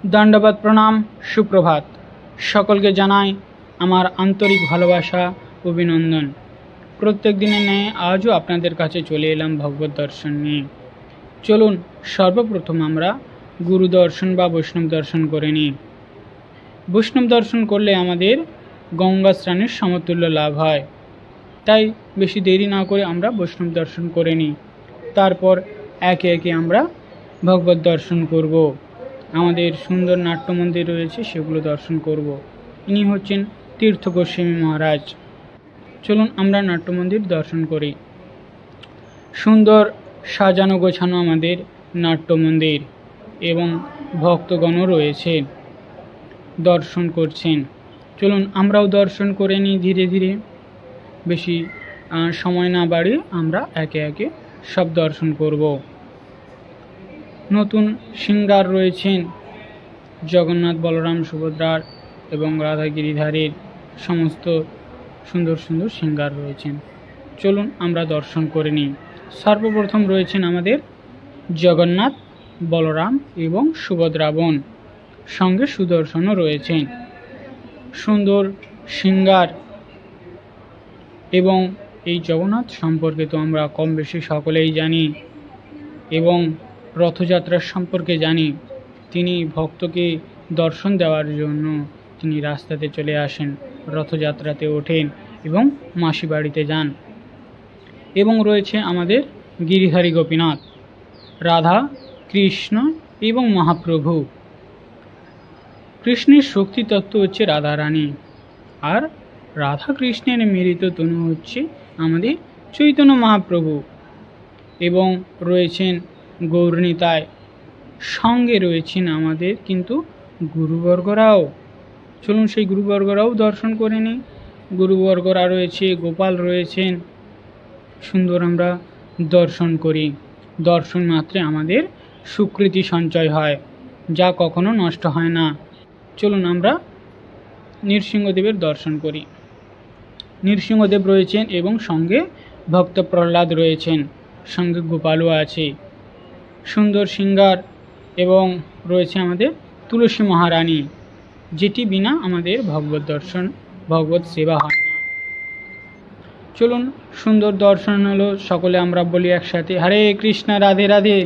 दंडवत प्रणाम सुप्रभात सकलके जानाई आमार आंतरिक भालोबासा अभिनंदन। प्रत्येक दिने न्याय आजও আপনাদের কাছে চলে এলাম भगवत दर्शन নিয়ে। চলুন सर्वप्रथम আমরা गुरु दर्शन বা বৈষ্ণব दर्शन করে নিই। বৈষ্ণব दर्शन করলে আমাদের গঙ্গা স্নানের সমতুল্য লাভ হয়। তাই বেশি দেরি না করে আমরা বৈষ্ণব दर्शन করে নিই। তারপর একে একে আমরা भगवत दर्शन করব। আমাদের সুন্দর নাট্য মন্দির রয়েছে সেগুলো দর্শন করব। ইনি হচ্ছেন তীর্থ গোস্বামী মহারাজ। চলুন আমরা নাট্য মন্দির দর্শন করি। সুন্দর সাজানো গোছানো আমাদের নাট্য মন্দির এবং ভক্তগণও রয়েছে, দর্শন করছেন। চলুন আমরাও দর্শন করে নিই ধীরে ধীরে। বেশি সময় না বাড়িয়ে আমরা একে একে সব দর্শন করব। নতুন সিঙ্গার রয়েছেন জগন্নাথ বলরাম সুভদ্রার এবং রাধা গিরিধারীর সমস্ত সুন্দর সুন্দর সিঙ্গার রয়েছেন। চলুন আমরা দর্শন করে নিই। সর্বপ্রথম রয়েছেন আমাদের জগন্নাথ বলরাম এবং সুভদ্রা বোন, সঙ্গে সুদর্শনও রয়েছেন। সুন্দর সিঙ্গার এবং এই জগন্নাথ সম্পর্কে তো আমরা কম বেশি সকলেই জানি এবং রথযাত্রার সম্পর্কে জানি। তিনি ভক্তকে দর্শন দেওয়ার জন্য তিনি রাস্তাতে চলে আসেন, রথযাত্রাতে ওঠেন এবং মাসি বাড়িতে যান। এবং রয়েছে আমাদের গিরিধারী গোপীনাথ, রাধা কৃষ্ণ এবং মহাপ্রভু। কৃষ্ণের শক্তি তত্ত্ব হচ্ছে রাধা রানী, আর রাধা কৃষ্ণের মিলিত তনু হচ্ছে আমাদের চৈতন্য মহাপ্রভু। এবং রয়েছেন গৌরনীতায়, সঙ্গে রয়েছেন আমাদের কিন্তু গুরুবর্গরাও। চলুন সেই গুরুবর্গরাও দর্শন করে নিই। গুরুবর্গরা রয়েছে, গোপাল রয়েছেন, সুন্দর আমরা দর্শন করি। দর্শন মাত্রে আমাদের সুকৃতি সঞ্চয় হয়, যা কখনো নষ্ট হয় না। চলুন আমরা নৃসিংহদেবের দর্শন করি। নৃসিংহদেব রয়েছেন এবং সঙ্গে ভক্ত প্রহ্লাদ রয়েছেন, সঙ্গে গোপালও আছে। সুন্দর সিঙ্গার এবং রয়েছে আমাদের তুলসী মহারানী, যেটি বিনা আমাদের ভগবত দর্শন ভগবত সেবা হয় না। চলুন সুন্দর দর্শন হলো, সকলে আমরা বলি একসাথে হরে কৃষ্ণ রাধে রাধে।